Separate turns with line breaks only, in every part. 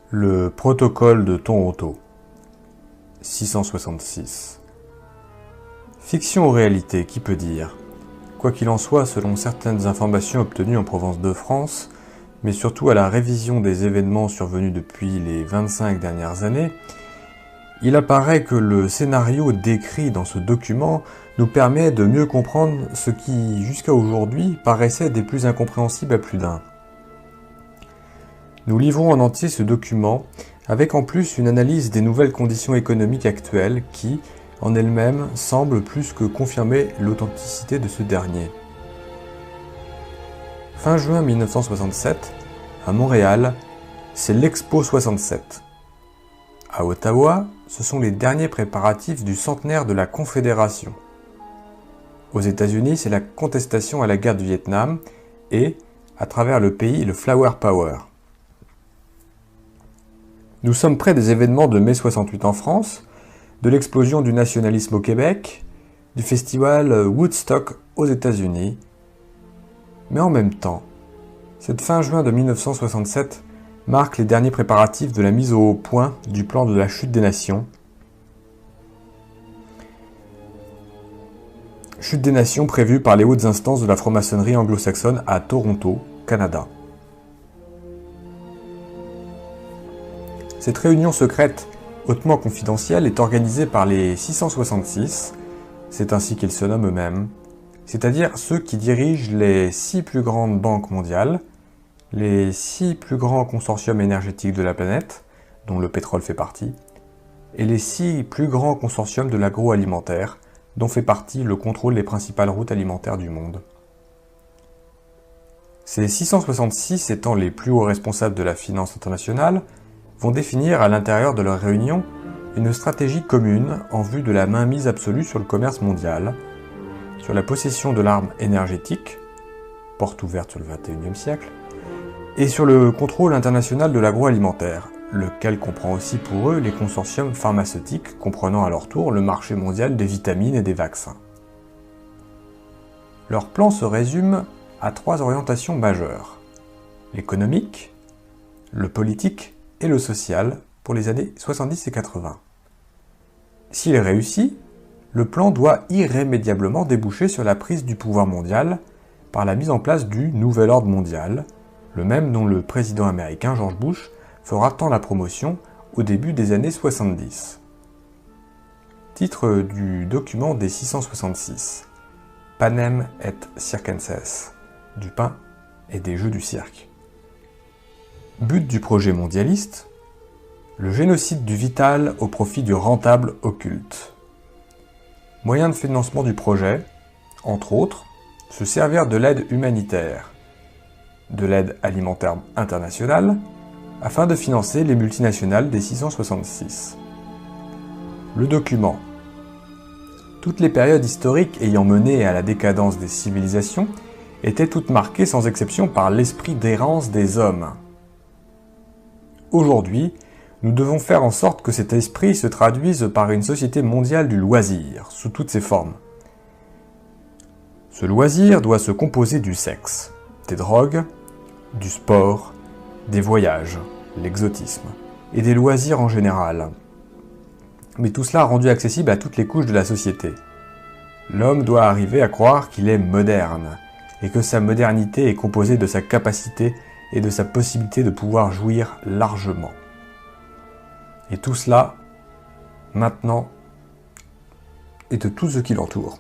Le protocole de Toronto, 666. Fiction ou réalité, qui peut dire? Quoi qu'il en soit, selon certaines informations obtenues en province de France, mais surtout à la révision des événements survenus depuis les 25 dernières années, il apparaît que le scénario décrit dans ce document nous permet de mieux comprendre ce qui, jusqu'à aujourd'hui, paraissait des plus incompréhensibles à plus d'un. Nous livrons en entier ce document, avec en plus une analyse des nouvelles conditions économiques actuelles qui, en elles-mêmes, semblent plus que confirmer l'authenticité de ce dernier. Fin juin 1967, à Montréal, c'est l'Expo 67. À Ottawa, ce sont les derniers préparatifs du centenaire de la Confédération. Aux États-Unis, c'est la contestation à la guerre du Vietnam et, à travers le pays, le Flower Power. Nous sommes près des événements de mai 68 en France, de l'explosion du nationalisme au Québec, du festival Woodstock aux États-Unis. Mais en même temps, cette fin juin de 1967 marque les derniers préparatifs de la mise au point du plan de la chute des nations. Chute des nations prévue par les hautes instances de la franc-maçonnerie anglo-saxonne à Toronto, Canada. Cette réunion secrète, hautement confidentielle, est organisée par les 666, c'est ainsi qu'ils se nomment eux-mêmes, c'est-à-dire ceux qui dirigent les 6 plus grandes banques mondiales, les 6 plus grands consortiums énergétiques de la planète, dont le pétrole fait partie, et les 6 plus grands consortiums de l'agroalimentaire, dont fait partie le contrôle des principales routes alimentaires du monde. Ces 666 étant les plus hauts responsables de la finance internationale, vont définir à l'intérieur de leur réunion une stratégie commune en vue de la mainmise absolue sur le commerce mondial, sur la possession de l'arme énergétique, porte ouverte sur le XXIe siècle, et sur le contrôle international de l'agroalimentaire, lequel comprend aussi pour eux les consortiums pharmaceutiques comprenant à leur tour le marché mondial des vitamines et des vaccins. Leur plan se résume à 3 orientations majeures: l'économique, le politique et le social pour les années 70 et 80. S'il réussit, le plan doit irrémédiablement déboucher sur la prise du pouvoir mondial par la mise en place du Nouvel Ordre mondial, le même dont le président américain George Bush fera tant la promotion au début des années 70. Titre du document des 666. Panem et circenses, du pain et des jeux du cirque. But du projet mondialiste, le génocide du vital au profit du rentable occulte. Moyen de financement du projet, entre autres, se servir de l'aide humanitaire, de l'aide alimentaire internationale, afin de financer les multinationales des 666. Le document. Toutes les périodes historiques ayant mené à la décadence des civilisations étaient toutes marquées sans exception par l'esprit d'errance des hommes. Aujourd'hui, nous devons faire en sorte que cet esprit se traduise par une société mondiale du loisir, sous toutes ses formes. Ce loisir doit se composer du sexe, des drogues, du sport, des voyages, l'exotisme, et des loisirs en général. Mais tout cela rendu accessible à toutes les couches de la société. L'homme doit arriver à croire qu'il est moderne, et que sa modernité est composée de sa capacité et de sa possibilité de pouvoir jouir largement. Et tout cela, maintenant, et de tout ce qui l'entoure.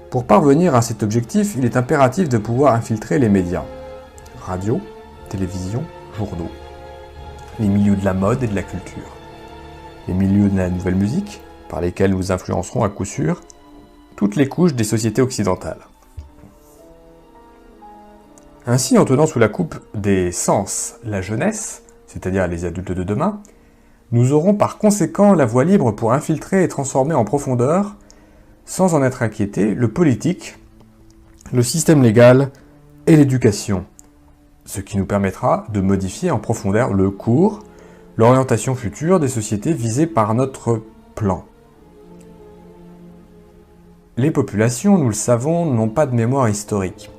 Pour parvenir à cet objectif, il est impératif de pouvoir infiltrer les médias. Radio, télévision, journaux. Les milieux de la mode et de la culture. Les milieux de la nouvelle musique, par lesquels nous influencerons à coup sûr toutes les couches des sociétés occidentales. Ainsi, en tenant sous la coupe des sens la jeunesse, c'est-à-dire les adultes de demain, nous aurons par conséquent la voie libre pour infiltrer et transformer en profondeur, sans en être inquiétés, le politique, le système légal et l'éducation, ce qui nous permettra de modifier en profondeur le cours, l'orientation future des sociétés visées par notre plan. Les populations, nous le savons, n'ont pas de mémoire historique.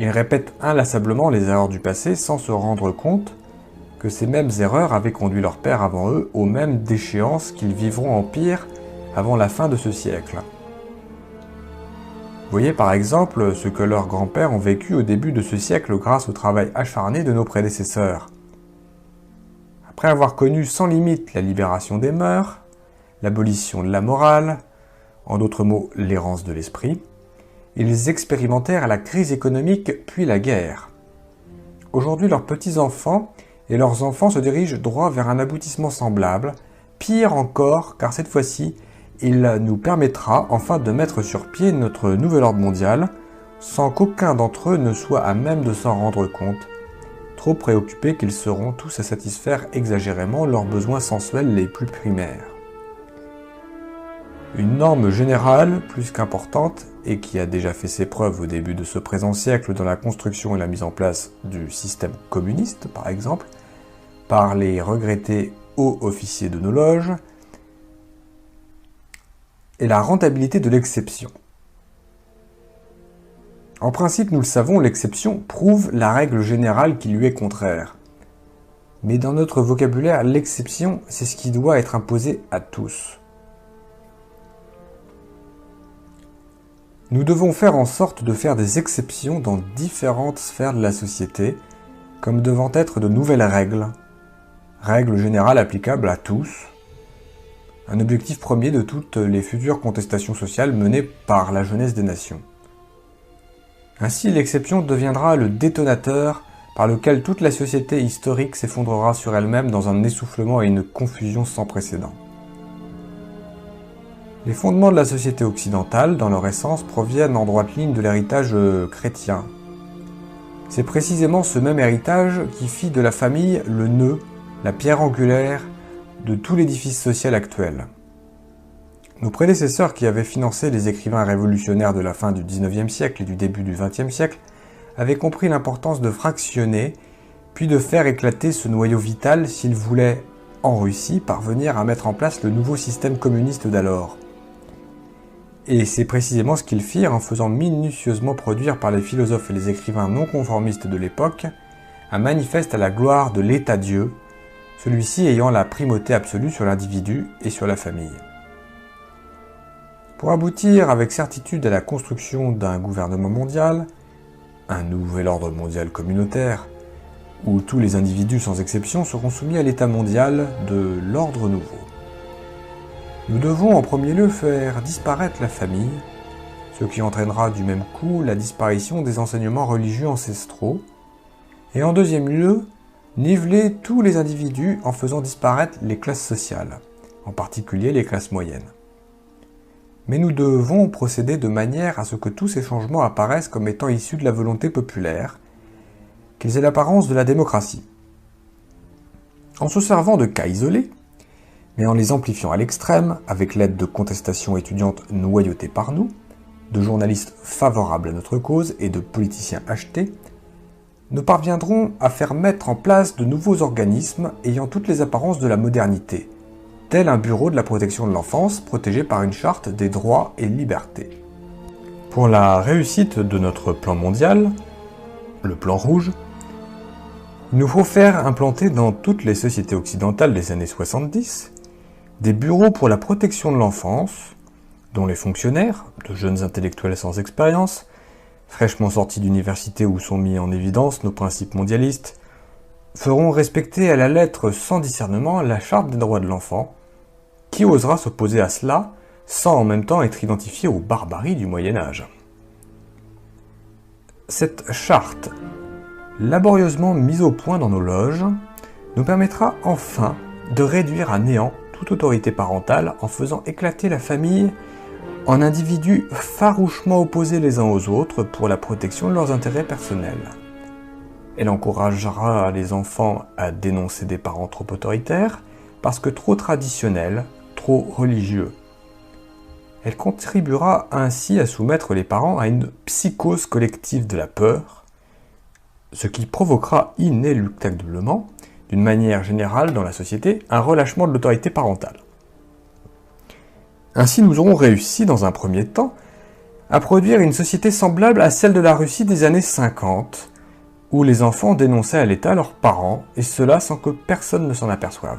Ils répètent inlassablement les erreurs du passé sans se rendre compte que ces mêmes erreurs avaient conduit leurs pères avant eux aux mêmes déchéances qu'ils vivront en pire avant la fin de ce siècle. Voyez par exemple ce que leurs grands-pères ont vécu au début de ce siècle grâce au travail acharné de nos prédécesseurs. Après avoir connu sans limite la libération des mœurs, l'abolition de la morale, en d'autres mots l'errance de l'esprit, ils expérimentèrent la crise économique puis la guerre. Aujourd'hui, leurs petits-enfants et leurs enfants se dirigent droit vers un aboutissement semblable, pire encore car cette fois-ci, il nous permettra enfin de mettre sur pied notre nouvel ordre mondial, sans qu'aucun d'entre eux ne soit à même de s'en rendre compte, trop préoccupés qu'ils seront tous à satisfaire exagérément leurs besoins sensuels les plus primaires. Une norme générale, plus qu'importante, et qui a déjà fait ses preuves au début de ce présent siècle dans la construction et la mise en place du système communiste, par exemple, par les regrettés hauts officiers de nos loges, et la rentabilité de l'exception. En principe, nous le savons, l'exception prouve la règle générale qui lui est contraire. Mais dans notre vocabulaire, l'exception, c'est ce qui doit être imposé à tous. Nous devons faire en sorte de faire des exceptions dans différentes sphères de la société, comme devant être de nouvelles règles, règles générales applicables à tous, un objectif premier de toutes les futures contestations sociales menées par la jeunesse des nations. Ainsi, l'exception deviendra le détonateur par lequel toute la société historique s'effondrera sur elle-même dans un essoufflement et une confusion sans précédent. Les fondements de la société occidentale, dans leur essence, proviennent en droite ligne de l'héritage chrétien. C'est précisément ce même héritage qui fit de la famille le nœud, la pierre angulaire de tout l'édifice social actuel. Nos prédécesseurs qui avaient financé les écrivains révolutionnaires de la fin du XIXe siècle et du début du XXe siècle avaient compris l'importance de fractionner, puis de faire éclater ce noyau vital s'ils voulaient, en Russie, parvenir à mettre en place le nouveau système communiste d'alors. Et c'est précisément ce qu'ils firent en faisant minutieusement produire par les philosophes et les écrivains non conformistes de l'époque un manifeste à la gloire de l'État-Dieu, celui-ci ayant la primauté absolue sur l'individu et sur la famille. Pour aboutir avec certitude à la construction d'un gouvernement mondial, un nouvel ordre mondial communautaire, où tous les individus sans exception seront soumis à l'état mondial de l'ordre nouveau. Nous devons en premier lieu faire disparaître la famille, ce qui entraînera du même coup la disparition des enseignements religieux ancestraux, et en deuxième lieu, niveler tous les individus en faisant disparaître les classes sociales, en particulier les classes moyennes. Mais nous devons procéder de manière à ce que tous ces changements apparaissent comme étant issus de la volonté populaire, qu'ils aient l'apparence de la démocratie. En se servant de cas isolés, mais en les amplifiant à l'extrême, avec l'aide de contestations étudiantes noyautées par nous, de journalistes favorables à notre cause et de politiciens achetés, nous parviendrons à faire mettre en place de nouveaux organismes ayant toutes les apparences de la modernité, tel un bureau de la protection de l'enfance protégé par une charte des droits et libertés. Pour la réussite de notre plan mondial, le plan rouge, il nous faut faire implanter dans toutes les sociétés occidentales des années 70 des bureaux pour la protection de l'enfance, dont les fonctionnaires, de jeunes intellectuels sans expérience, fraîchement sortis d'université où sont mis en évidence nos principes mondialistes, feront respecter à la lettre sans discernement la charte des droits de l'enfant. Qui osera s'opposer à cela sans en même temps être identifié aux barbaries du Moyen-Âge? Cette charte, laborieusement mise au point dans nos loges, nous permettra enfin de réduire à néant toute autorité parentale en faisant éclater la famille en individus farouchement opposés les uns aux autres pour la protection de leurs intérêts personnels. Elle encouragera les enfants à dénoncer des parents trop autoritaires parce que trop traditionnels, trop religieux. Elle contribuera ainsi à soumettre les parents à une psychose collective de la peur, ce qui provoquera inéluctablement, d'une manière générale dans la société, un relâchement de l'autorité parentale. Ainsi, nous aurons réussi, dans un premier temps, à produire une société semblable à celle de la Russie des années 50, où les enfants dénonçaient à l'État leurs parents, et cela sans que personne ne s'en aperçoive.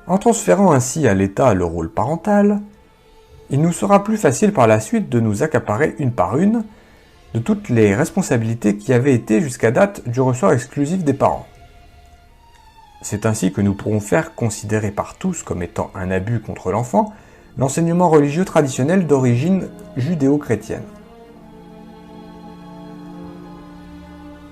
En transférant ainsi à l'État le rôle parental, il nous sera plus facile par la suite de nous accaparer une par une de toutes les responsabilités qui avaient été jusqu'à date du ressort exclusif des parents. C'est ainsi que nous pourrons faire considérer par tous comme étant un abus contre l'enfant l'enseignement religieux traditionnel d'origine judéo-chrétienne.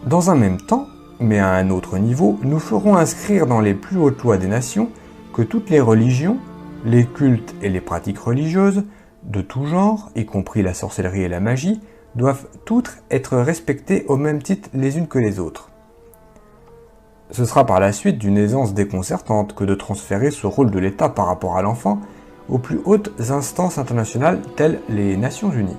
Dans un même temps, mais à un autre niveau, nous ferons inscrire dans les plus hautes lois des nations que toutes les religions, les cultes et les pratiques religieuses, de tout genre, y compris la sorcellerie et la magie, doivent toutes être respectées au même titre les unes que les autres. Ce sera par la suite d'une aisance déconcertante que de transférer ce rôle de l'État par rapport à l'enfant aux plus hautes instances internationales telles les Nations Unies.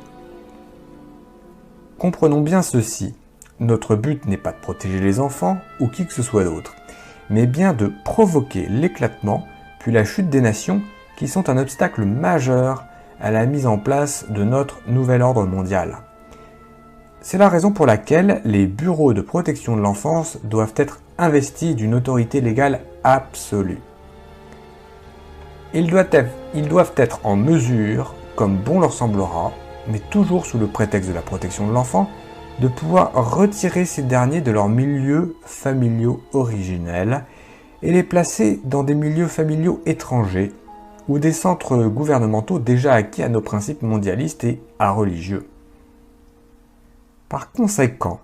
Comprenons bien ceci, notre but n'est pas de protéger les enfants ou qui que ce soit d'autre, mais bien de provoquer l'éclatement puis la chute des nations qui sont un obstacle majeur à la mise en place de notre nouvel ordre mondial. C'est la raison pour laquelle les bureaux de protection de l'enfance doivent être investis d'une autorité légale absolue. Ils doivent être en mesure, comme bon leur semblera, mais toujours sous le prétexte de la protection de l'enfant, de pouvoir retirer ces derniers de leurs milieux familiaux originels et les placer dans des milieux familiaux étrangers ou des centres gouvernementaux déjà acquis à nos principes mondialistes et à religieux. Par conséquent,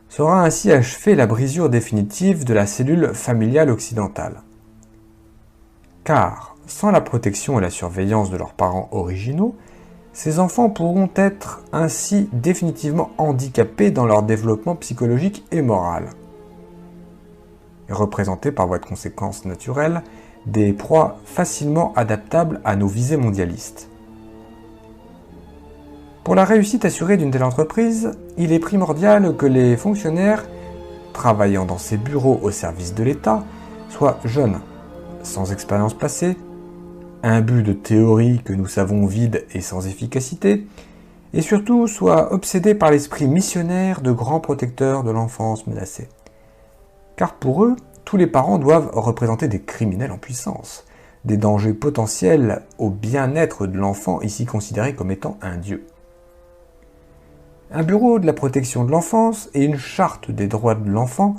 sera ainsi achevée la brisure définitive de la cellule familiale occidentale. Car, sans la protection et la surveillance de leurs parents originaux, ces enfants pourront être ainsi définitivement handicapés dans leur développement psychologique et moral, et représentés par voie de conséquence naturelle des proies facilement adaptables à nos visées mondialistes. Pour la réussite assurée d'une telle entreprise, il est primordial que les fonctionnaires travaillant dans ces bureaux au service de l'État soient jeunes, sans expérience passée, imbus de théories que nous savons vides et sans efficacité, et surtout soient obsédés par l'esprit missionnaire de grands protecteurs de l'enfance menacée. Car pour eux, tous les parents doivent représenter des criminels en puissance, des dangers potentiels au bien-être de l'enfant ici considéré comme étant un dieu. Un bureau de la protection de l'enfance et une charte des droits de l'enfant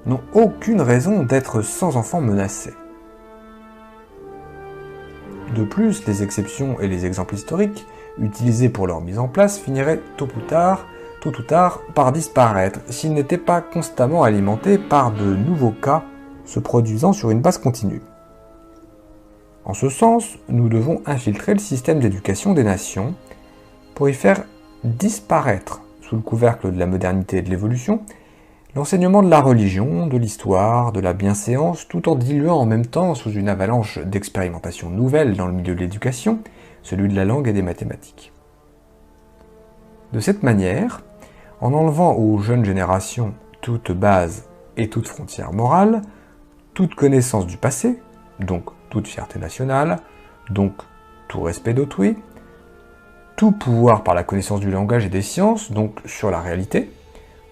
n'ont aucune raison d'être sans enfants menacés. De plus, les exceptions et les exemples historiques utilisés pour leur mise en place finiraient tôt ou tard par disparaître s'ils n'étaient pas constamment alimentés par de nouveaux cas se produisant sur une base continue. En ce sens, nous devons infiltrer le système d'éducation des nations pour y faire disparaître, sous le couvercle de la modernité et de l'évolution, l'enseignement de la religion, de l'histoire, de la bienséance, tout en diluant en même temps, sous une avalanche d'expérimentations nouvelles dans le milieu de l'éducation, celui de la langue et des mathématiques. De cette manière, en enlevant aux jeunes générations toute base et toute frontière morale, toute connaissance du passé, donc toute fierté nationale, donc tout respect d'autrui, tout pouvoir par la connaissance du langage et des sciences, donc sur la réalité,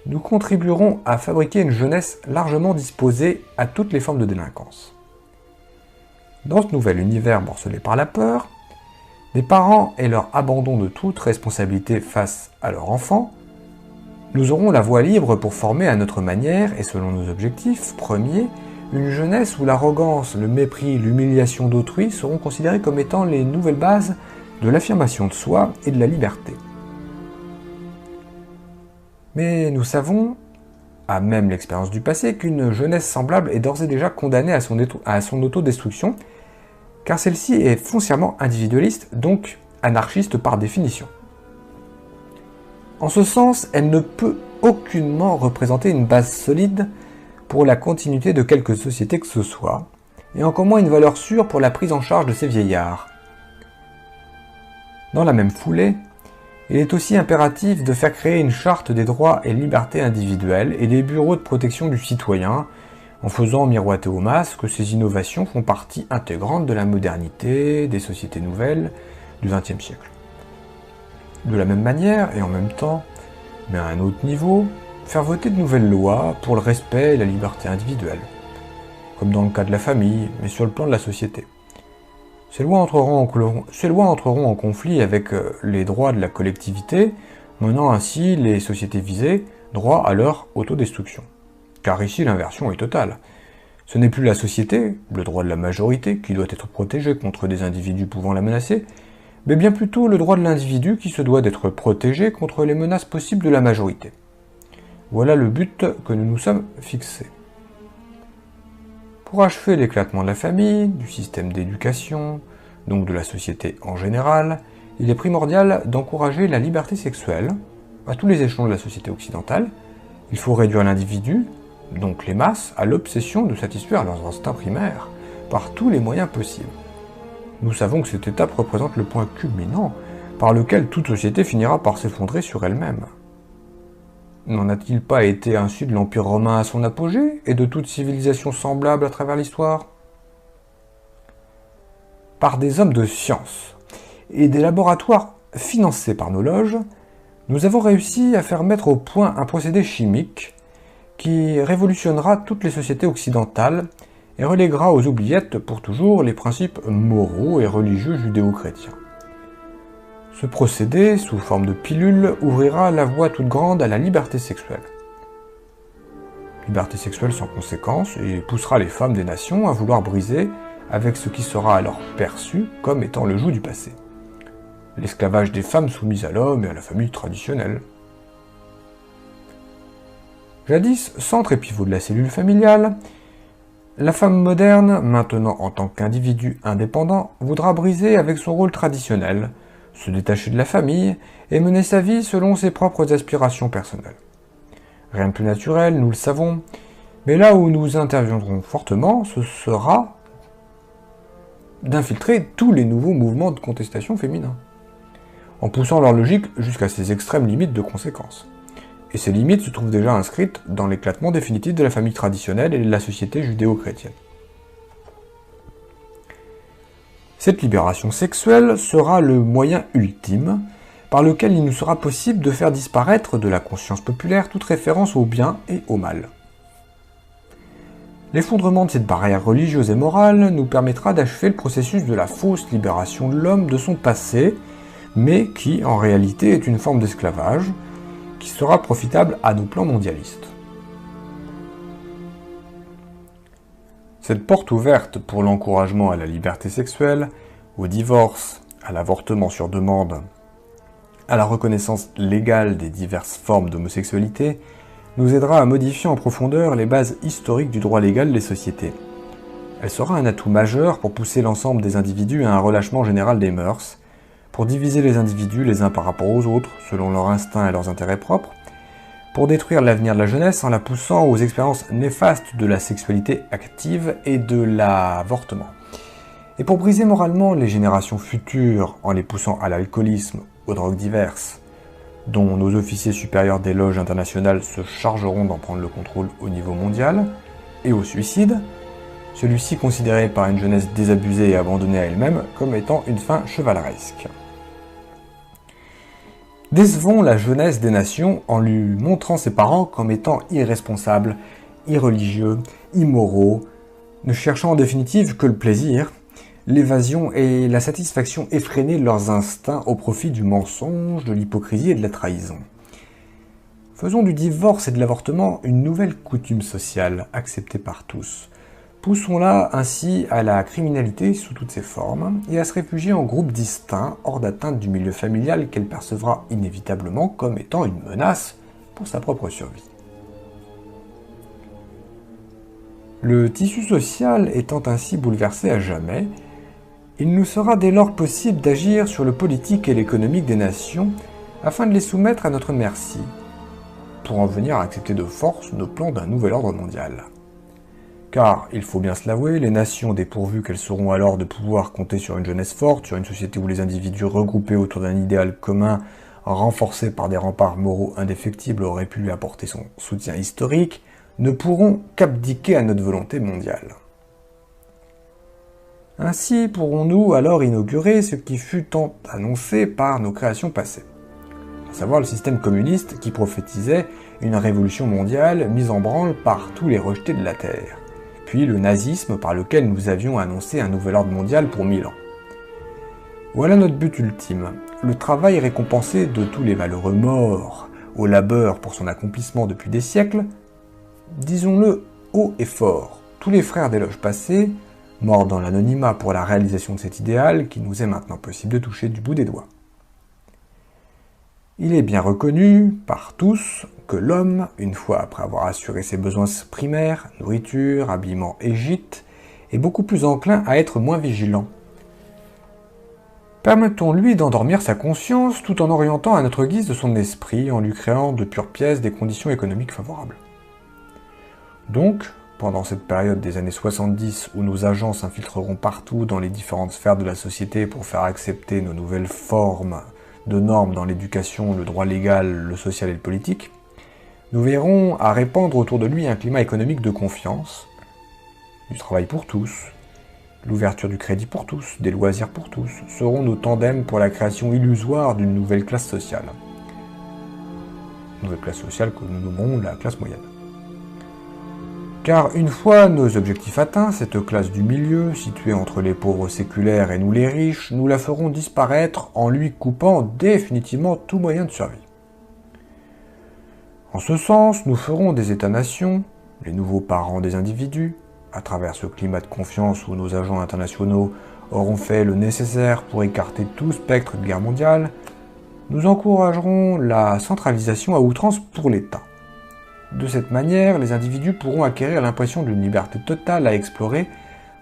nous contribuerons à fabriquer une jeunesse largement disposée à toutes les formes de délinquance. Dans ce nouvel univers morcelé par la peur, les parents et leur abandon de toute responsabilité face à leur enfant, nous aurons la voie libre pour former à notre manière et selon nos objectifs premiers, une jeunesse où l'arrogance, le mépris, l'humiliation d'autrui seront considérés comme étant les nouvelles bases de l'affirmation de soi et de la liberté. Mais nous savons, à même l'expérience du passé, qu'une jeunesse semblable est d'ores et déjà condamnée à son autodestruction, car celle-ci est foncièrement individualiste, donc anarchiste par définition. En ce sens, elle ne peut aucunement représenter une base solide pour la continuité de quelque société que ce soit, et encore moins une valeur sûre pour la prise en charge de ces vieillards. Dans la même foulée, il est aussi impératif de faire créer une charte des droits et libertés individuelles et des bureaux de protection du citoyen, en faisant miroiter aux masses que ces innovations font partie intégrante de la modernité, des sociétés nouvelles du XXe siècle. De la même manière, et en même temps, mais à un autre niveau, faire voter de nouvelles lois pour le respect et la liberté individuelle, comme dans le cas de la famille, mais sur le plan de la société. Ces lois entreront en conflit avec les droits de la collectivité, menant ainsi les sociétés visées droit à leur autodestruction. Car ici, l'inversion est totale. Ce n'est plus la société, le droit de la majorité, qui doit être protégé contre des individus pouvant la menacer, mais bien plutôt le droit de l'individu qui se doit d'être protégé contre les menaces possibles de la majorité. Voilà le but que nous nous sommes fixés. Pour achever l'éclatement de la famille, du système d'éducation, donc de la société en général, il est primordial d'encourager la liberté sexuelle à tous les échelons de la société occidentale. Il faut réduire l'individu, donc les masses, à l'obsession de satisfaire leurs instincts primaires par tous les moyens possibles. Nous savons que cette étape représente le point culminant par lequel toute société finira par s'effondrer sur elle-même. N'en a-t-il pas été ainsi de l'Empire romain à son apogée et de toute civilisation semblable à travers l'histoire ? Par des hommes de science et des laboratoires financés par nos loges, nous avons réussi à faire mettre au point un procédé chimique qui révolutionnera toutes les sociétés occidentales et reléguera aux oubliettes pour toujours les principes moraux et religieux judéo-chrétiens. Ce procédé, sous forme de pilule, ouvrira la voie toute grande à la liberté sexuelle. Liberté sexuelle sans conséquence et poussera les femmes des nations à vouloir briser avec ce qui sera alors perçu comme étant le joug du passé. L'esclavage des femmes soumises à l'homme et à la famille traditionnelle. Jadis, centre et pivot de la cellule familiale, la femme moderne, maintenant en tant qu'individu indépendant, voudra briser avec son rôle traditionnel, se détacher de la famille et mener sa vie selon ses propres aspirations personnelles. Rien de plus naturel, nous le savons, mais là où nous interviendrons fortement, ce sera d'infiltrer tous les nouveaux mouvements de contestation féminins, en poussant leur logique jusqu'à ses extrêmes limites de conséquences. Et ces limites se trouvent déjà inscrites dans l'éclatement définitif de la famille traditionnelle et de la société judéo-chrétienne. Cette libération sexuelle sera le moyen ultime par lequel il nous sera possible de faire disparaître de la conscience populaire toute référence au bien et au mal. L'effondrement de cette barrière religieuse et morale nous permettra d'achever le processus de la fausse libération de l'homme de son passé, mais qui, en réalité, est une forme d'esclavage, qui sera profitable à nos plans mondialistes. Cette porte ouverte pour l'encouragement à la liberté sexuelle, au divorce, à l'avortement sur demande, à la reconnaissance légale des diverses formes d'homosexualité, nous aidera à modifier en profondeur les bases historiques du droit légal des sociétés. Elle sera un atout majeur pour pousser l'ensemble des individus à un relâchement général des mœurs, pour diviser les individus les uns par rapport aux autres, selon leurs instincts et leurs intérêts propres, pour détruire l'avenir de la jeunesse en la poussant aux expériences néfastes de la sexualité active et de l'avortement, et pour briser moralement les générations futures en les poussant à l'alcoolisme, aux drogues diverses, dont nos officiers supérieurs des loges internationales se chargeront d'en prendre le contrôle au niveau mondial, et au suicide, celui-ci considéré par une jeunesse désabusée et abandonnée à elle-même comme étant une fin chevaleresque. Décevons la jeunesse des nations en lui montrant ses parents comme étant irresponsables, irreligieux, immoraux, ne cherchant en définitive que le plaisir, l'évasion et la satisfaction effrénée de leurs instincts au profit du mensonge, de l'hypocrisie et de la trahison. Faisons du divorce et de l'avortement une nouvelle coutume sociale acceptée par tous. Poussons-la ainsi à la criminalité sous toutes ses formes et à se réfugier en groupes distincts hors d'atteinte du milieu familial qu'elle percevra inévitablement comme étant une menace pour sa propre survie. Le tissu social étant ainsi bouleversé à jamais, il nous sera dès lors possible d'agir sur le politique et l'économique des nations afin de les soumettre à notre merci, pour en venir à accepter de force nos plans d'un nouvel ordre mondial. Car, il faut bien se l'avouer, les nations dépourvues qu'elles seront alors de pouvoir compter sur une jeunesse forte, sur une société où les individus regroupés autour d'un idéal commun, renforcés par des remparts moraux indéfectibles, auraient pu lui apporter son soutien historique, ne pourront qu'abdiquer à notre volonté mondiale. Ainsi pourrons-nous alors inaugurer ce qui fut tant annoncé par nos créations passées. La savoir le système communiste qui prophétisait une révolution mondiale mise en branle par tous les rejetés de la Terre, puis le nazisme par lequel nous avions annoncé un nouvel ordre mondial pour 1000 ans. Voilà notre but ultime, le travail récompensé de tous les valeureux morts, au labeur pour son accomplissement depuis des siècles, disons-le haut et fort, tous les frères des loges passées, morts dans l'anonymat pour la réalisation de cet idéal qui nous est maintenant possible de toucher du bout des doigts. Il est bien reconnu par tous que l'homme, une fois après avoir assuré ses besoins primaires, nourriture, habillement et gîte, est beaucoup plus enclin à être moins vigilant. Permettons-lui d'endormir sa conscience tout en orientant à notre guise de son esprit, en lui créant de pures pièces des conditions économiques favorables. Donc, pendant cette période des années 70 où nos agents s'infiltreront partout dans les différentes sphères de la société pour faire accepter nos nouvelles formes de normes dans l'éducation, le droit légal, le social et le politique, nous verrons à répandre autour de lui un climat économique de confiance, du travail pour tous, l'ouverture du crédit pour tous, des loisirs pour tous, seront nos tandems pour la création illusoire d'une nouvelle classe sociale. Nouvelle classe sociale que nous nommerons la classe moyenne. Car une fois nos objectifs atteints, cette classe du milieu, située entre les pauvres séculaires et nous les riches, nous la ferons disparaître en lui coupant définitivement tout moyen de survie. En ce sens, nous ferons des États-nations, les nouveaux parents des individus, à travers ce climat de confiance où nos agents internationaux auront fait le nécessaire pour écarter tout spectre de guerre mondiale, nous encouragerons la centralisation à outrance pour l'État. De cette manière, les individus pourront acquérir l'impression d'une liberté totale à explorer,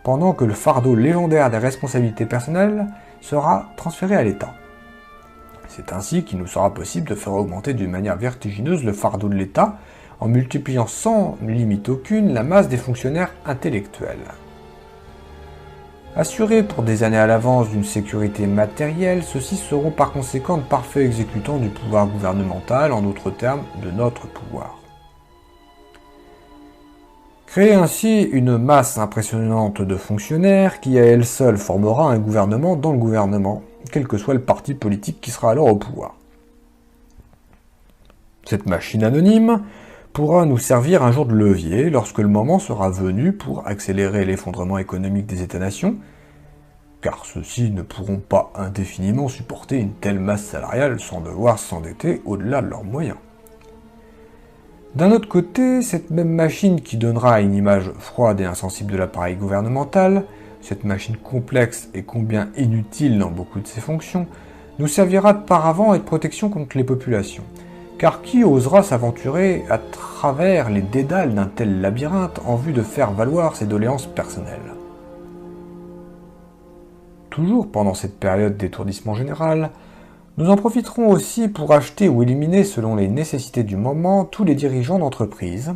pendant que le fardeau légendaire des responsabilités personnelles sera transféré à l'État. C'est ainsi qu'il nous sera possible de faire augmenter d'une manière vertigineuse le fardeau de l'État, en multipliant sans limite aucune la masse des fonctionnaires intellectuels. Assurés pour des années à l'avance d'une sécurité matérielle, ceux-ci seront par conséquent de parfaits exécutants du pouvoir gouvernemental, en d'autres termes, de notre pouvoir. Créer ainsi une masse impressionnante de fonctionnaires qui à elle seule formera un gouvernement dans le gouvernement, quel que soit le parti politique qui sera alors au pouvoir. Cette machine anonyme pourra nous servir un jour de levier lorsque le moment sera venu pour accélérer l'effondrement économique des États-nations, car ceux-ci ne pourront pas indéfiniment supporter une telle masse salariale sans devoir s'endetter au-delà de leurs moyens. D'un autre côté, cette même machine qui donnera une image froide et insensible de l'appareil gouvernemental, cette machine complexe et combien inutile dans beaucoup de ses fonctions, nous servira de paravent et de protection contre les populations. Car qui osera s'aventurer à travers les dédales d'un tel labyrinthe en vue de faire valoir ses doléances personnelles? Toujours pendant cette période d'étourdissement général, nous en profiterons aussi pour acheter ou éliminer selon les nécessités du moment tous les dirigeants d'entreprises,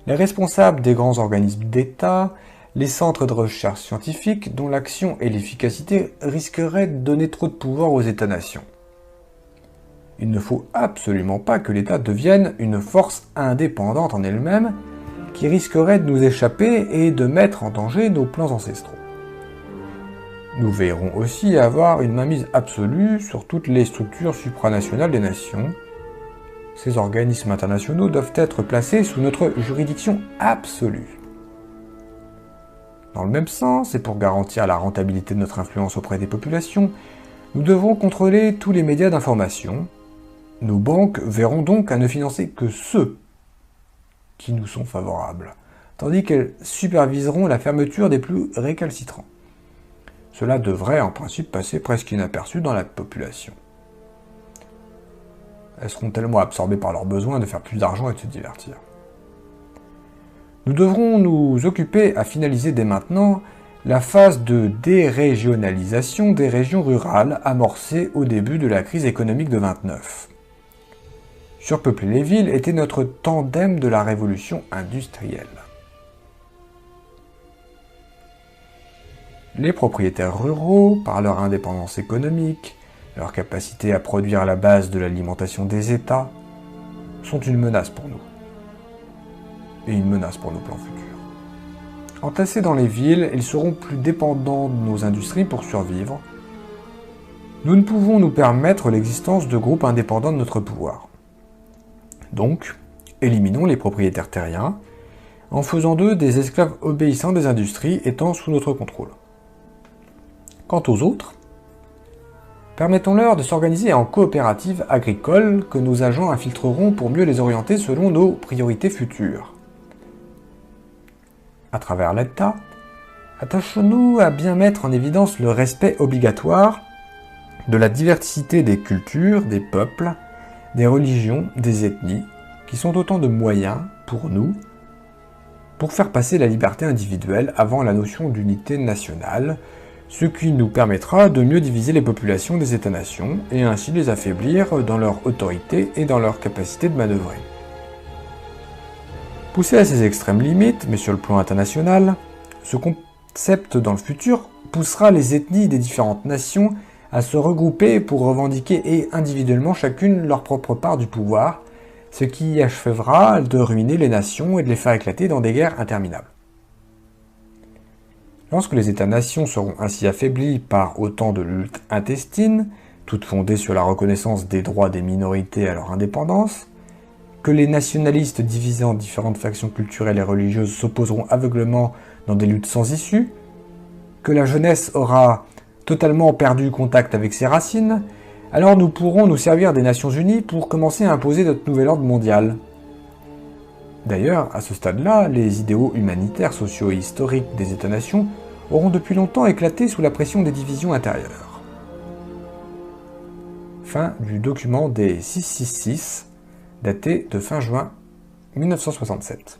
les responsables des grands organismes d'État, les centres de recherche scientifique dont l'action et l'efficacité risqueraient de donner trop de pouvoir aux États-nations. Il ne faut absolument pas que l'État devienne une force indépendante en elle-même qui risquerait de nous échapper et de mettre en danger nos plans ancestraux. Nous veillerons aussi à avoir une mainmise absolue sur toutes les structures supranationales des nations. Ces organismes internationaux doivent être placés sous notre juridiction absolue. Dans le même sens, et pour garantir la rentabilité de notre influence auprès des populations, nous devrons contrôler tous les médias d'information. Nos banques verront donc à ne financer que ceux qui nous sont favorables, tandis qu'elles superviseront la fermeture des plus récalcitrants. Cela devrait en principe passer presque inaperçu dans la population. Elles seront tellement absorbées par leur besoin de faire plus d'argent et de se divertir. Nous devrons nous occuper à finaliser dès maintenant la phase de dérégionalisation des régions rurales amorcée au début de la crise économique de 29. Surpeupler les villes était notre tandem de la révolution industrielle. Les propriétaires ruraux, par leur indépendance économique, leur capacité à produire à la base de l'alimentation des États, sont une menace pour nous. Et une menace pour nos plans futurs. Entassés dans les villes, ils seront plus dépendants de nos industries pour survivre. nous ne pouvons nous permettre l'existence de groupes indépendants de notre pouvoir. Donc, éliminons les propriétaires terriens, en faisant d'eux des esclaves obéissants des industries étant sous notre contrôle. Quant aux autres, permettons-leur de s'organiser en coopératives agricoles que nos agents infiltreront pour mieux les orienter selon nos priorités futures. À travers l'État, attachons-nous à bien mettre en évidence le respect obligatoire de la diversité des cultures, des peuples, des religions, des ethnies, qui sont autant de moyens, pour nous, pour faire passer la liberté individuelle avant la notion d'unité nationale, ce qui nous permettra de mieux diviser les populations des États-nations et ainsi les affaiblir dans leur autorité et dans leur capacité de manœuvrer. Poussé à ses extrêmes limites, mais sur le plan international, ce concept dans le futur poussera les ethnies des différentes nations à se regrouper pour revendiquer et individuellement chacune leur propre part du pouvoir, ce qui achèvera de ruiner les nations et de les faire éclater dans des guerres interminables. Lorsque les États-nations seront ainsi affaiblis par autant de luttes intestines, toutes fondées sur la reconnaissance des droits des minorités à leur indépendance, que les nationalistes divisés en différentes factions culturelles et religieuses s'opposeront aveuglément dans des luttes sans issue, que la jeunesse aura totalement perdu contact avec ses racines, alors nous pourrons nous servir des Nations Unies pour commencer à imposer notre nouvel ordre mondial. D'ailleurs, à ce stade-là, les idéaux humanitaires, sociaux et historiques des États-nations auront depuis longtemps éclaté sous la pression des divisions intérieures. Fin du document des 666, daté de fin juin 1967.